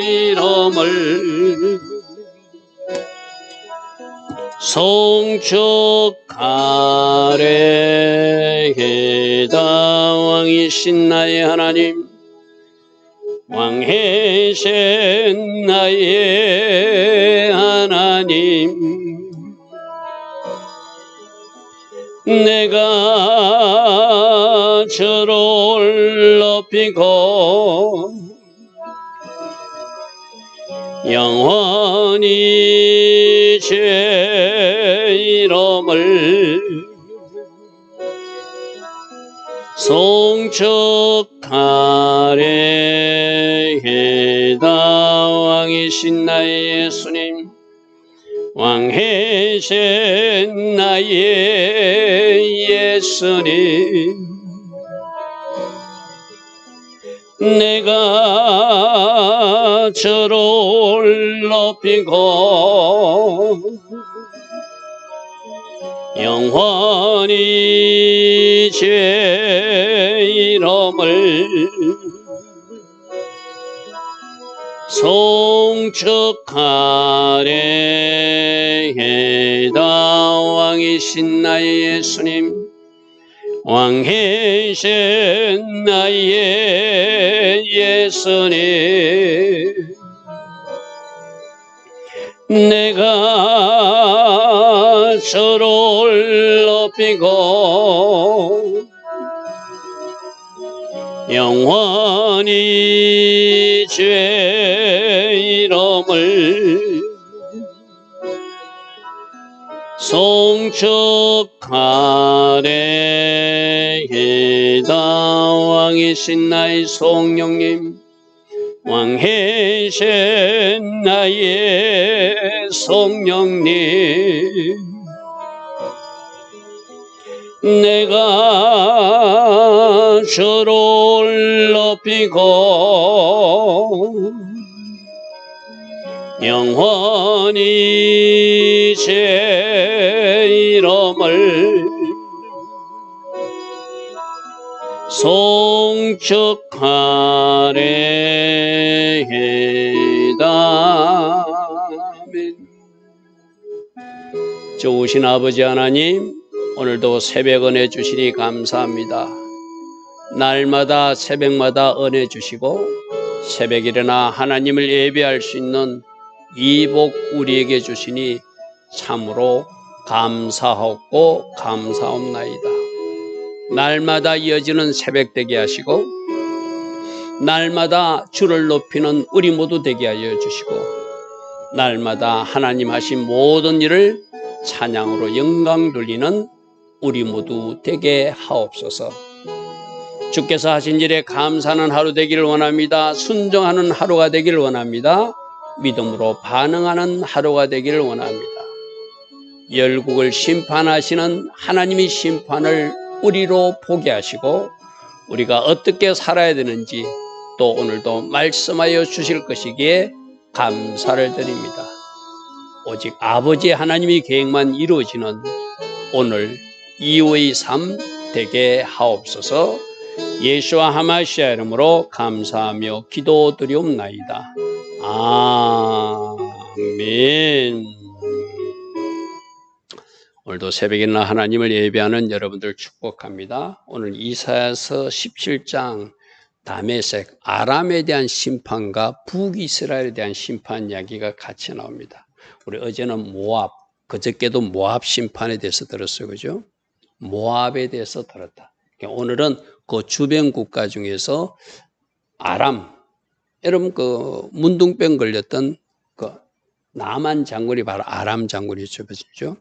이름을 송축하래이다. 왕이신 나의 하나님, 왕이신 나의 하나님, 내가 주를 높이고 영원히 제 이름을 송축하래이다. 왕이신 나의 예수님, 왕이신 나의 예수님, 내가 주를 높이고 영원히 제 이름을 송축하래이다. 왕이신 나의 예수님, 왕이신 나의 예수님, 내가 주를 높이고 영원히 제 이름을 송축하래이다. 왕이신 나의 성령님, 왕이신 나의 성령님, 내가 주를 높이고 영원히 제 이름을 송축하래이다. 아멘. 좋으신 아버지 하나님, 오늘도 새벽 은혜 주시니 감사합니다. 날마다 새벽마다 은혜 주시고 새벽 일어나 하나님을 예배할 수 있는 이 복 우리에게 주시니 참으로 감사하고 감사옵나이다. 날마다 이어지는 새벽 되게 하시고 날마다 주를 높이는 우리 모두 되게 하여 주시고 날마다 하나님 하신 모든 일을 찬양으로 영광 돌리는 우리 모두 되게 하옵소서. 주께서 하신 일에 감사하는 하루 되기를 원합니다. 순종하는 하루가 되기를 원합니다. 믿음으로 반응하는 하루가 되기를 원합니다. 열국을 심판하시는 하나님의 심판을 우리로 보게 하시고 우리가 어떻게 살아야 되는지 또 오늘도 말씀하여 주실 것이기에 감사를 드립니다. 오직 아버지 하나님의 계획만 이루어지는 오늘 이후의 삶 되게 하옵소서. 예수와 하마시아 이름으로 감사하며 기도드리옵나이다. 아멘. 오늘도 새벽이나 하나님을 예배하는 여러분들 축복합니다. 오늘 이사야서 17장 다메섹, 아람에 대한 심판과 북이스라엘에 대한 심판 이야기가 같이 나옵니다. 우리 어제는 모압, 그저께도 모압 심판에 대해서 들었어요. 그죠? 모압에 대해서 들었다. 오늘은 그 주변 국가 중에서 아람, 여러분 그 문둥병 걸렸던 그 나만 장군이 바로 아람 장군이죠. 그죠?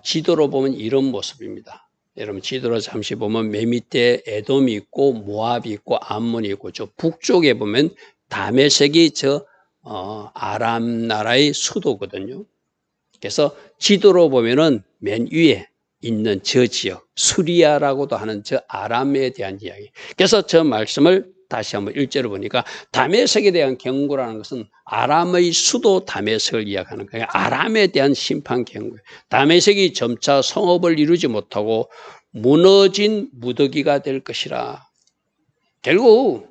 지도로 보면 이런 모습입니다. 여러분 지도로 잠시 보면 맨 밑에 에돔이 있고 모압이 있고 암몬이 있고 저 북쪽에 보면 다메섹이 저 아람 나라의 수도거든요. 그래서 지도로 보면은 맨 위에 있는 저 지역 수리아라고도 하는 저 아람에 대한 이야기. 그래서 저 말씀을 다시 한번 1절을 보니까 다메섹에 대한 경고라는 것은 아람의 수도 다메섹을 이야기하는 거예요. 아람에 대한 심판 경고예요. 다메섹이 점차 성읍을 이루지 못하고 무너진 무더기가 될 것이라. 결국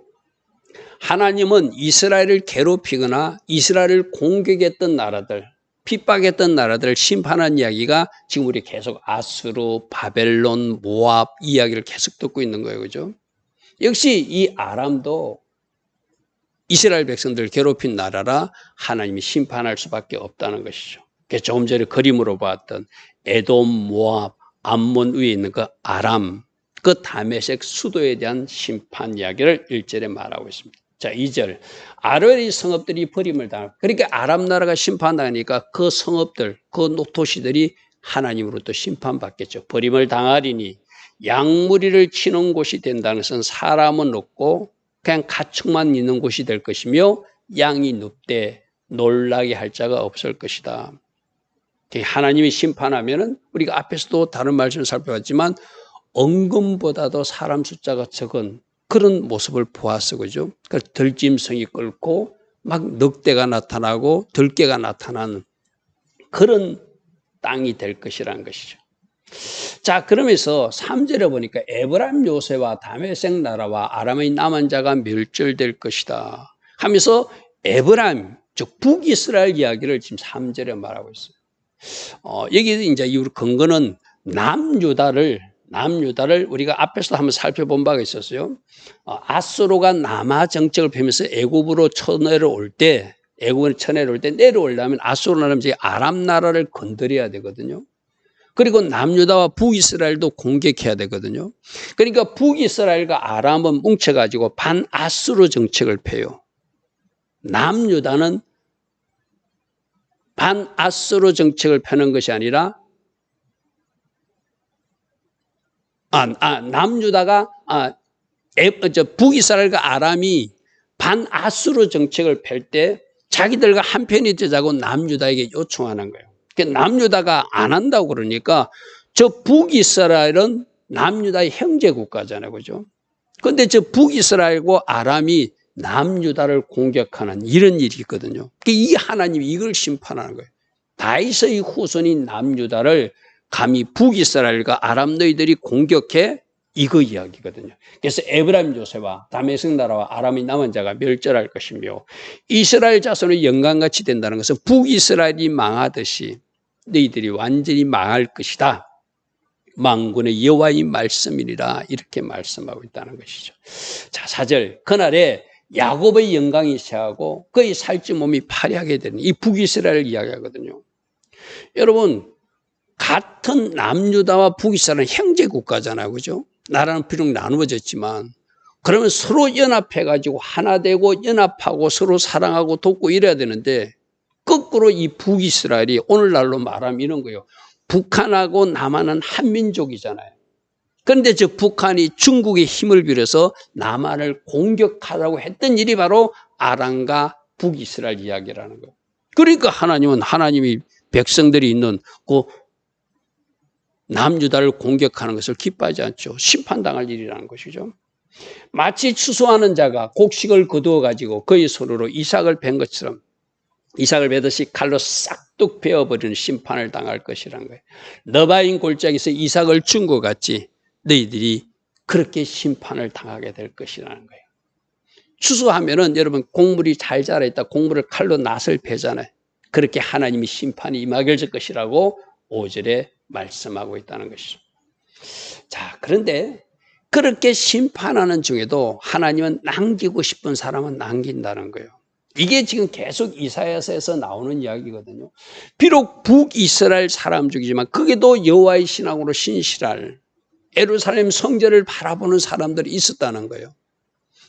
하나님은 이스라엘을 괴롭히거나 이스라엘을 공격했던 나라들, 핍박했던 나라들을 심판한 이야기가 지금 우리 계속 아수르, 바벨론, 모압 이야기를 계속 듣고 있는 거예요. 그죠? 역시 이 아람도 이스라엘 백성들을 괴롭힌 나라라 하나님이 심판할 수밖에 없다는 것이죠. 조금 전에 그림으로 봤던 에돔, 모압, 암몬 위에 있는 그 아람, 그 다메섹 수도에 대한 심판 이야기를 1절에 말하고 있습니다. 자, 2절. 아르의 성읍들이 버림을 당하고, 그러니까 아람 나라가 심판당하니까 그 성읍들, 그 도시들이 하나님으로부터 심판받겠죠. 버림을 당하리니 양무리를 치는 곳이 된다는 것은 사람은 없고 그냥 가축만 있는 곳이 될 것이며 양이 눕되 놀라게 할 자가 없을 것이다. 하나님이 심판하면은 우리가 앞에서도 다른 말씀을 살펴봤지만 언금보다도 사람 숫자가 적은 그런 모습을 보았어, 그죠? 그러니까 들짐승이 끓고 막 늑대가 나타나고 들개가 나타나는 그런 땅이 될 것이라는 것이죠. 자, 그러면서 3절에 보니까 에브라임 요새와 다메섹 나라와 아람의 남은 자가 멸절될 것이다 하면서 에브라임, 즉 북이스라엘 이야기를 지금 3절에 말하고 있어요. 여기 이제 이 근거는 남유다를 우리가 앞에서도 한번 살펴본 바가 있었어요. 아수르가 남하 정책을 펴면서 애굽으로 쳐내려올 때, 내려오려면 아수르 나라는 아람 나라를 건드려야 되거든요. 그리고 남유다와 북이스라엘도 공격해야 되거든요. 그러니까 북이스라엘과 아람은 뭉쳐가지고 반아수르 정책을 펴요. 남유다는 반아수르 정책을 펴는 것이 아니라 남유다가 북이스라엘과 아람이 반아수르 정책을 펼 때 자기들과 한편이 되자고 남유다에게 요청하는 거예요. 그러니까 남유다가 안 한다고 그러니까 저 북이스라엘은 남유다의 형제 국가잖아요, 그죠? 그런데 저 북이스라엘과 아람이 남유다를 공격하는 이런 일이 있거든요. 이 하나님이 이걸 심판하는 거예요. 다윗의 후손인 남유다를 감히 북이스라엘과 아람 너희들이 공격해 이거 이야기거든요. 그래서 에브라임 요새와 다메섹 나라와 아람의 남은 자가 멸절할 것이며 이스라엘 자손의 영광같이 된다는 것은 북이스라엘이 망하듯이 너희들이 완전히 망할 것이다. 만군의 여호와의 말씀이니라 이렇게 말씀하고 있다는 것이죠. 자, 4절. 그날에 야곱의 영광이 쇠하고 그의 살찐 몸이 파리하게 되는 이 북이스라엘을 이야기하거든요. 여러분, 같은 남유다와 북이스라엘은 형제 국가잖아요, 그죠? 나라는 비록 나누어졌지만 그러면 서로 연합해가지고 하나 되고 연합하고 서로 사랑하고 돕고 이래야 되는데 거꾸로 이 북이스라엘이 오늘날로 말하면 이런 거예요. 북한하고 남한은 한민족이잖아요. 그런데 저 북한이 중국의 힘을 빌어서 남한을 공격하라고 했던 일이 바로 아람과 북이스라엘 이야기라는 거예요. 그러니까 하나님은 하나님이 백성들이 있는 그 남유다를 공격하는 것을 기뻐하지 않죠. 심판당할 일이라는 것이죠. 마치 추수하는 자가 곡식을 거두어 가지고 그의 손으로 이삭을 벤 것처럼 이삭을 베듯이 칼로 싹둑 베어버리는 심판을 당할 것이라는 거예요. 너바인 골짜기에서 이삭을 준 것 같이 너희들이 그렇게 심판을 당하게 될 것이라는 거예요. 추수하면은 여러분 곡물이 잘 자라있다 곡물을 칼로 낫을 베잖아요. 그렇게 하나님이 심판이 임하게 될 것이라고 5절에 말씀하고 있다는 것이죠. 자, 그런데 그렇게 심판하는 중에도 하나님은 남기고 싶은 사람은 남긴다는 거예요. 이게 지금 계속 이사야서에서 나오는 이야기거든요. 비록 북이스라엘 사람 중이지만 그게도 여호와의 신앙으로 신실할 예루살렘 성전을 바라보는 사람들이 있었다는 거예요.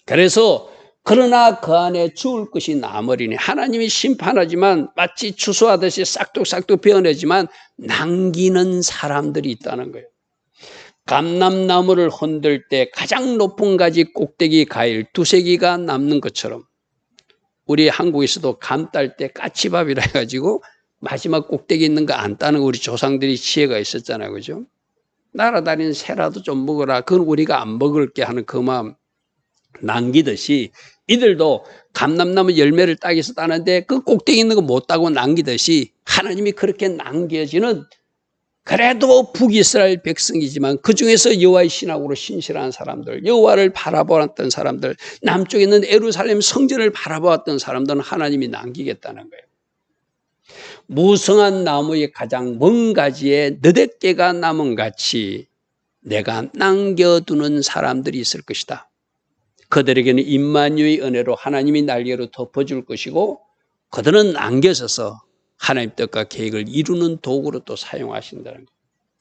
그래서 그러나 그 안에 죽을 것이 남으리니 하나님이 심판하지만 마치 추수하듯이 싹둑싹둑 베어내지만 남기는 사람들이 있다는 거예요. 감람나무를 흔들 때 가장 높은 가지 꼭대기 가일 두세 개가 남는 것처럼 우리 한국에서도 감 딸 때 까치밥이라 해가지고 마지막 꼭대기 있는 거 안 따는 우리 조상들이 지혜가 있었잖아요, 그죠? 날아다니는 새라도 좀 먹어라. 그건 우리가 안 먹을게 하는 그 마음 남기듯이 이들도 감람나무 열매를 따기 위해서 따는데 그 꼭대기 있는 거 못 따고 남기듯이 하나님이 그렇게 남겨지는 그래도 북이스라엘 백성이지만 그 중에서 여호와의 신학으로 신실한 사람들, 여호와를 바라보았던 사람들, 남쪽에 있는 예루살렘 성전을 바라보았던 사람들은 하나님이 남기겠다는 거예요. 무성한 나무의 가장 먼 가지에 너댓개가 남은 같이 내가 남겨두는 사람들이 있을 것이다. 그들에게는 임마누엘의 은혜로 하나님이 날개로 덮어줄 것이고 그들은 남겨져서 하나님 뜻과 계획을 이루는 도구로 또 사용하신다는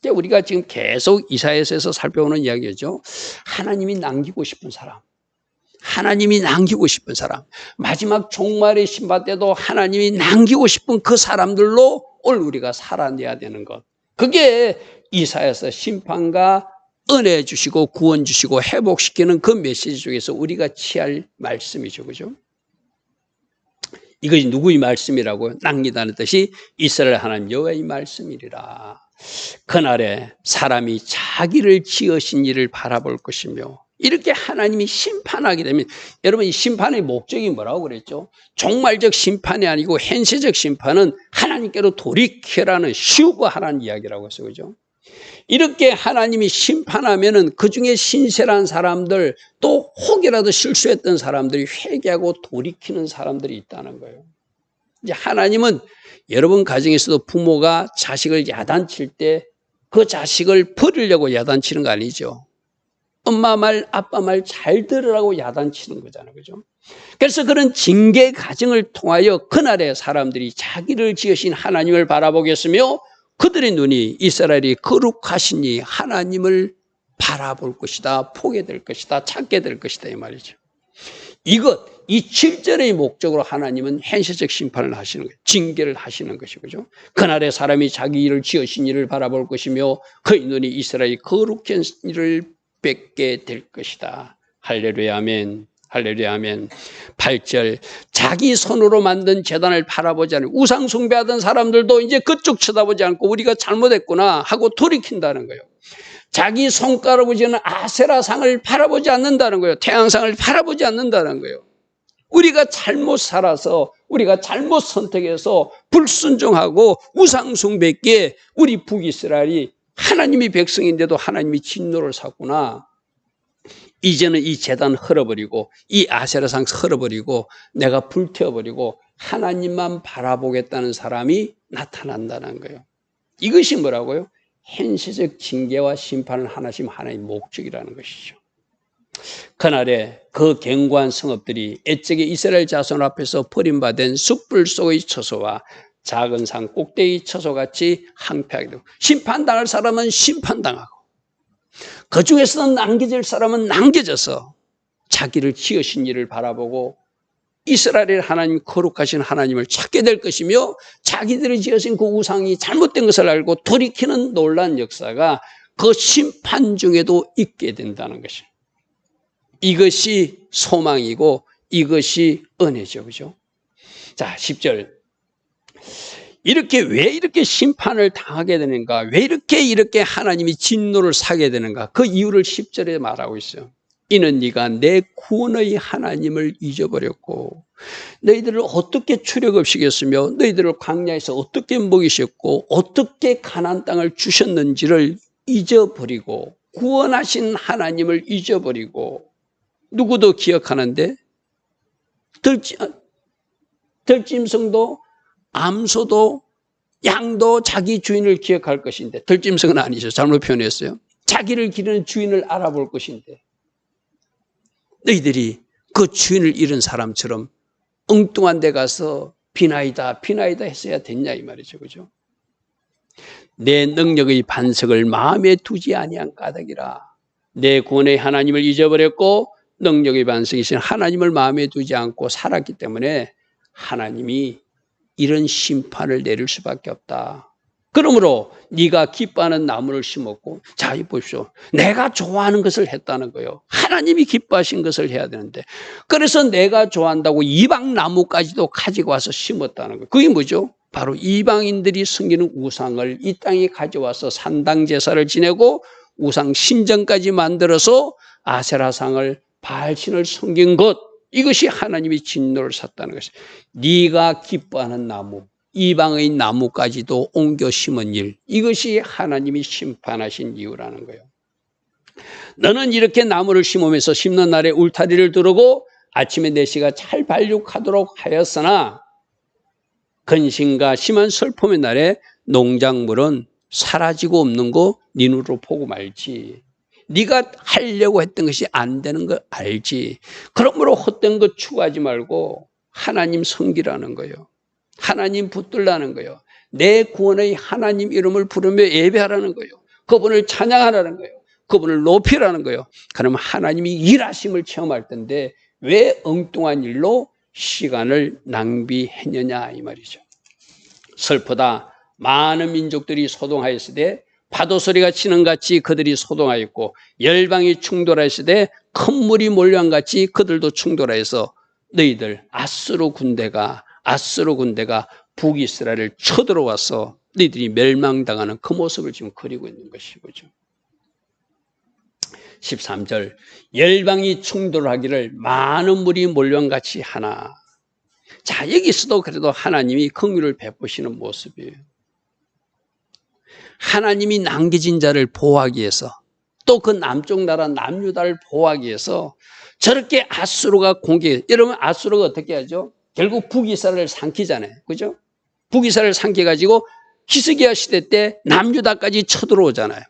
거예요. 우리가 지금 계속 이사야서에서 살펴보는 이야기죠. 하나님이 남기고 싶은 사람, 하나님이 남기고 싶은 사람, 마지막 종말의 심판 때도 하나님이 남기고 싶은 그 사람들로 오늘 우리가 살아내야 되는 것. 그게 이사야서 심판과 은혜 주시고 구원 주시고 회복시키는 그 메시지 중에서 우리가 취할 말씀이죠. 그죠? 이것이 누구의 말씀이라고요? 남기다는 뜻이 이스라엘 하나님 여호와의 말씀이리라. 그날에 사람이 자기를 지으신 이를 바라볼 것이며 이렇게 하나님이 심판하게 되면 여러분 이 심판의 목적이 뭐라고 그랬죠? 종말적 심판이 아니고 현세적 심판은 하나님께로 돌이켜라는 휴거하라는 이야기라고 했어요. 그죠? 이렇게 하나님이 심판하면은 그 중에 신실한 사람들 또 혹이라도 실수했던 사람들이 회개하고 돌이키는 사람들이 있다는 거예요. 이제 하나님은 여러분 가정에서도 부모가 자식을 야단칠 때 그 자식을 버리려고 야단치는 거 아니죠. 엄마 말, 아빠 말 잘 들으라고 야단치는 거잖아요. 그죠? 그래서 그런 징계 과정을 통하여 그날에 사람들이 자기를 지으신 하나님을 바라보겠으며 그들의 눈이 이스라엘이 거룩하시니 하나님을 바라볼 것이다. 보게 될 것이다. 찾게 될 것이다. 이 말이죠. 이 7절의 목적으로 하나님은 현실적 심판을 하시는 거예요. 징계를 하시는 것이죠. 그죠? 그날에 사람이 자기 일을 지으신 일을 바라볼 것이며 그의 눈이 이스라엘이 거룩한 일을 뵙게 될 것이다. 할렐루야 아멘. 할렐루야 아멘. 8절 자기 손으로 만든 제단을 바라보지 않고 우상 숭배하던 사람들도 이제 그쪽 쳐다보지 않고 우리가 잘못했구나 하고 돌이킨다는 거예요. 자기 손가락으로 지은 아세라상을 바라보지 않는다는 거예요. 태양상을 바라보지 않는다는 거예요. 우리가 잘못 살아서 우리가 잘못 선택해서 불순종하고 우상 숭배했기에 우리 북이스라엘이 하나님이 백성인데도 하나님이 진노를 샀구나. 이제는 이 제단 헐어버리고 이 아세라상 헐어버리고 내가 불태워버리고 하나님만 바라보겠다는 사람이 나타난다는 거예요. 이것이 뭐라고요? 현실적 징계와 심판을 하나님 하나님의 목적이라는 것이죠. 그날에 그 견고한 성읍들이 애적에 이스라엘 자손 앞에서 버림받은 숯불 속의 처소와 작은 산 꼭대기 처소같이 항폐하게 되고 심판당할 사람은 심판당하고 그 중에서는 남겨질 사람은 남겨져서 자기를 지으신 이를 바라보고 이스라엘 하나님 거룩하신 하나님을 찾게 될 것이며 자기들이 지으신 그 우상이 잘못된 것을 알고 돌이키는 놀라운 역사가 그 심판 중에도 있게 된다는 것이에요. 이것이 소망이고 이것이 은혜죠. 그죠? 자, 10절. 왜 이렇게 심판을 당하게 되는가? 왜 이렇게 하나님이 진노를 사게 되는가? 그 이유를 10절에 말하고 있어요. 이는 네가 내 구원의 하나님을 잊어버렸고 너희들을 어떻게 출애굽시켰으며 너희들을 광야에서 어떻게 먹이셨고 어떻게 가나안 땅을 주셨는지를 잊어버리고 구원하신 하나님을 잊어버리고 누구도 기억하는데 들짐승도 암소도 양도 자기 주인을 기억할 것인데 들짐승은 아니죠. 잘못 표현했어요. 자기를 기르는 주인을 알아볼 것인데 너희들이 그 주인을 잃은 사람처럼 엉뚱한 데 가서 비나이다 했어야 됐냐 이 말이죠. 그죠? 내 능력의 반석을 마음에 두지 아니한 까닭이라. 내 구원의 하나님을 잊어버렸고 능력의 반석이신 하나님을 마음에 두지 않고 살았기 때문에 하나님이 이런 심판을 내릴 수밖에 없다. 그러므로 네가 기뻐하는 나무를 심었고 자, 보십시오. 내가 좋아하는 것을 했다는 거예요. 하나님이 기뻐하신 것을 해야 되는데 그래서 내가 좋아한다고 이방 나무까지도 가지고 와서 심었다는 거예요. 그게 뭐죠? 바로 이방인들이 섬기는 우상을 이 땅에 가져와서 산당 제사를 지내고 우상 신전까지 만들어서 아세라상을 바알신을 섬긴 것 이것이 하나님이 진노를 샀다는 것이에요. 네가 기뻐하는 나무 이방의 나무까지도 옮겨 심은 일, 이것이 하나님이 심판하신 이유라는 거예요. 너는 이렇게 나무를 심으면서 심는 날에 울타리를 두르고 아침에 내시가 잘 발육하도록 하였으나 근심과 심한 슬픔의 날에 농작물은 사라지고 없는 거 네 눈으로 보고 말지. 네가 하려고 했던 것이 안 되는 거 알지. 그러므로 헛된 것 추구하지 말고 하나님 섬기라는 거예요. 하나님 붙들라는 거예요. 내 구원의 하나님 이름을 부르며 예배하라는 거예요. 그분을 찬양하라는 거예요. 그분을 높이라는 거예요. 그러면 하나님이 일하심을 체험할 텐데 왜 엉뚱한 일로 시간을 낭비했느냐 이 말이죠. 슬프다. 많은 민족들이 소동하였을 때 파도 소리가 치는 같이 그들이 소동하였고 열방이 충돌하였을 때 큰 물이 몰려한 같이 그들도 충돌하여서 너희들 아수르 군대가 북이스라엘을 쳐들어와서 너희들이 멸망당하는 그 모습을 지금 그리고 있는 것이죠. 13절 열방이 충돌하기를 많은 물이 몰려온 같이 하나. 자, 여기서도 그래도 하나님이 긍휼을 베푸시는 모습이에요. 하나님이 남겨진 자를 보호하기 위해서 또 그 남쪽 나라 남유다를 보호하기 위해서 저렇게 아수르가 공격. 여러분 아수르가 어떻게 하죠? 결국 북이스라엘을 삼키잖아요. 그죠? 북이스라엘을 삼켜가지고 히스기야 시대 때 남유다까지 쳐들어오잖아요.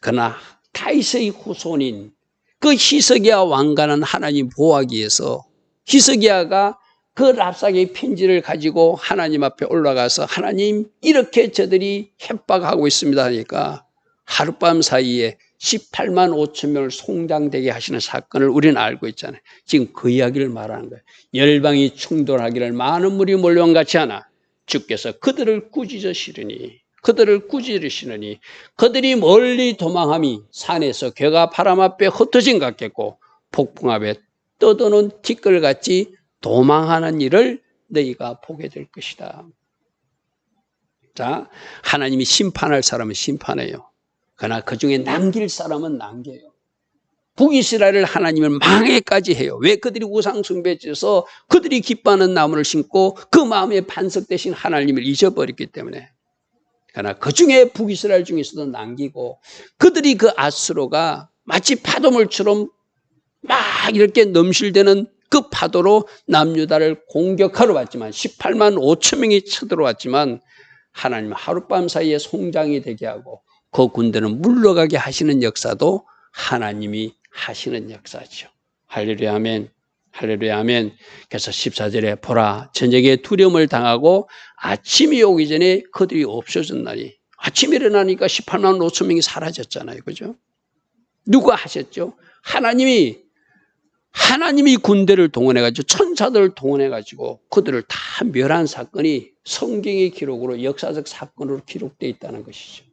그러나 다윗의 후손인 그 히스기야 왕가는 하나님 보호하기 위해서 히스기야가 그 랍삭의 편지를 가지고 하나님 앞에 올라가서 하나님 이렇게 저들이 협박하고 있습니다 하니까 하룻밤 사이에 18만 5천 명을 송장되게 하시는 사건을 우리는 알고 있잖아요. 지금 그 이야기를 말하는 거예요. 열방이 충돌하기를 많은 물이 몰려온 같이 하나 주께서 그들을 꾸짖으시리니 그들이 멀리 도망함이 산에서 괴가 바람 앞에 흩어진 것 같겠고 폭풍 앞에 떠도는 티끌같이 도망하는 일을 너희가 보게 될 것이다. 자, 하나님이 심판할 사람은 심판해요. 그러나 그 중에 남길 사람은 남겨요. 북이스라엘을 하나님을 망해까지 해요. 왜? 그들이 우상 숭배에 져서 그들이 기뻐하는 나무를 심고 그 마음에 반석 대신 하나님을 잊어버렸기 때문에. 그러나 그 중에 북이스라엘 중에서도 남기고 그들이 그 아수르가 마치 파도물처럼 막 이렇게 넘실대는 그 파도로 남유다를 공격하러 왔지만 18만 5천 명이 쳐들어왔지만 하나님은 하룻밤 사이에 송장이 되게 하고 그 군대는 물러가게 하시는 역사도 하나님이 하시는 역사죠. 할렐루야 아멘. 할렐루야 아멘. 그래서 14절에 보라 저녁에 두려움을 당하고 아침이 오기 전에 그들이 없어졌나니 아침이 일어나니까 18만 5천 명이 사라졌잖아요. 그죠? 누가 하셨죠? 하나님이 군대를 동원해가지고 천사들을 동원해가지고 그들을 다 멸한 사건이 성경의 기록으로 역사적 사건으로 기록되어 있다는 것이죠.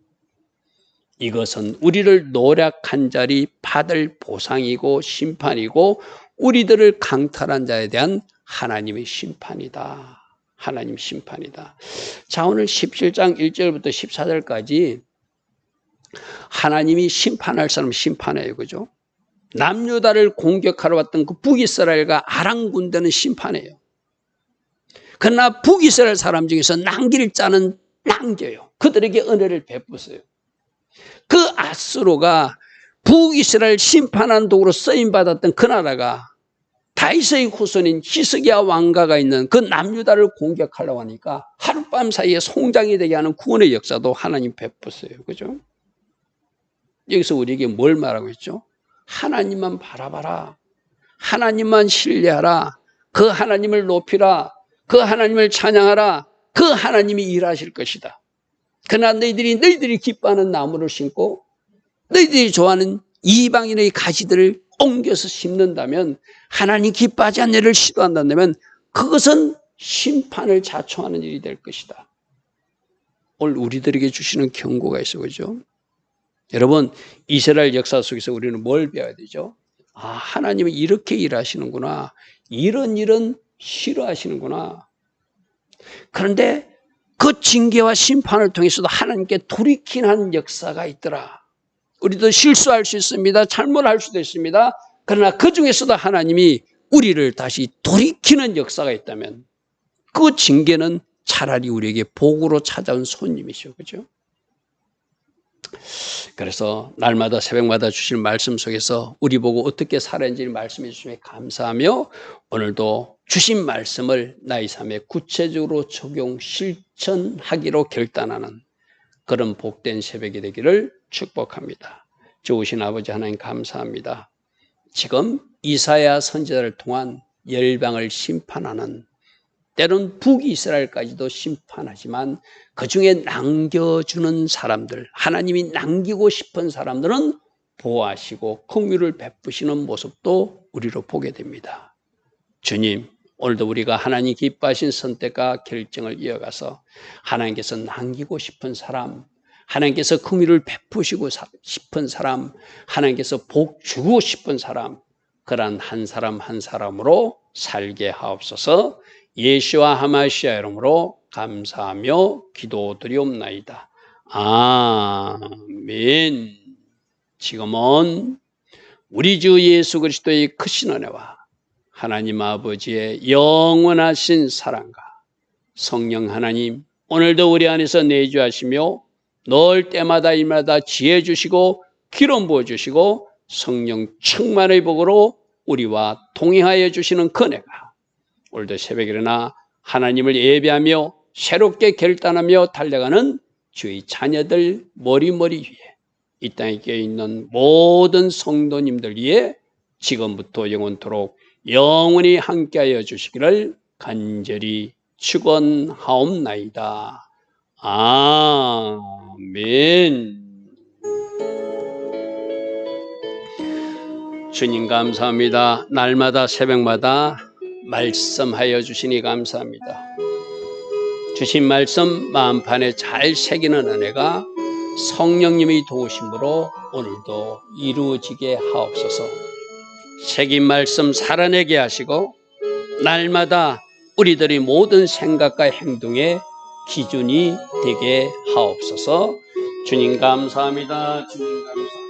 이것은 우리를 노력한 자리 받을 보상이고 심판이고 우리들을 강탈한 자에 대한 하나님의 심판이다. 하나님 심판이다. 자, 오늘 17장 1절부터 14절까지 하나님이 심판할 사람 심판해요. 그죠? 남유다를 공격하러 왔던 그 북이스라엘과 아람 군대는 심판해요. 그러나 북이스라엘 사람 중에서 남길 자는 남겨요. 그들에게 은혜를 베푸세요. 그 아수르가 북이스라엘 심판하는 도구로 쓰임받았던 그 나라가 다윗의 후손인 히스기야 왕가가 있는 그 남유다를 공격하려고 하니까 하룻밤 사이에 송장이 되게 하는 구원의 역사도 하나님 베푸세요. 그죠? 여기서 우리에게 뭘 말하고 있죠? 하나님만 바라봐라. 하나님만 신뢰하라. 그 하나님을 높이라. 그 하나님을 찬양하라. 그 하나님이 일하실 것이다. 그러나 너희들이 기뻐하는 나무를 심고 너희들이 좋아하는 이방인의 가지들을 옮겨서 심는다면 하나님 기뻐하지 않는 일을 시도한다면 그것은 심판을 자초하는 일이 될 것이다. 오늘 우리들에게 주시는 경고가 있어. 그죠? 여러분 이스라엘 역사 속에서 우리는 뭘 배워야 되죠? 아, 하나님은 이렇게 일하시는구나. 이런 일은 싫어하시는구나. 그런데 그 징계와 심판을 통해서도 하나님께 돌이키는 역사가 있더라. 우리도 실수할 수 있습니다. 잘못할 수도 있습니다. 그러나 그 중에서도 하나님이 우리를 다시 돌이키는 역사가 있다면 그 징계는 차라리 우리에게 복으로 찾아온 손님이죠. 그죠? 그래서 날마다 새벽마다 주신 말씀 속에서 우리 보고 어떻게 살아야지 말씀해 주시면 감사하며 오늘도 주신 말씀을 나의 삶에 구체적으로 적용 실천하기로 결단하는 그런 복된 새벽이 되기를 축복합니다. 좋으신 아버지 하나님 감사합니다. 지금 이사야 선지자를 통한 열방을 심판하는 때론 북이스라엘까지도 심판하지만 그중에 남겨주는 사람들, 하나님이 남기고 싶은 사람들은 보호하시고 긍휼을 베푸시는 모습도 우리로 보게 됩니다. 주님, 오늘도 우리가 하나님 기뻐하신 선택과 결정을 이어가서 하나님께서 남기고 싶은 사람, 하나님께서 긍휼을 베푸시고 싶은 사람, 하나님께서 복 주고 싶은 사람, 그러한 한 사람 한 사람으로 살게 하옵소서. 예수와 하마시아 이름으로 감사하며 기도드리옵나이다. 아멘. 지금은 우리 주 예수 그리스도의 크신 은혜와 하나님 아버지의 영원하신 사랑과 성령 하나님 오늘도 우리 안에서 내주하시며 늘 때마다 일마다 지혜 주시고 기름 부어주시고 성령 충만의 복으로 우리와 동행하여 주시는 그 은혜가 오늘도 새벽에 일어나 하나님을 예배하며 새롭게 결단하며 달려가는 주의 자녀들 머리머리 위에 이 땅에 깨어있는 모든 성도님들 위에 지금부터 영원토록 영원히 함께하여 주시기를 간절히 축원하옵나이다. 아멘. 주님 감사합니다. 날마다 새벽마다 말씀하여 주시니 감사합니다. 주신 말씀 마음판에 잘 새기는 은혜가 성령님의 도우심으로 오늘도 이루어지게 하옵소서. 새긴 말씀 살아내게 하시고 날마다 우리들의 모든 생각과 행동의 기준이 되게 하옵소서. 주님 감사합니다. 주님 감사합니다.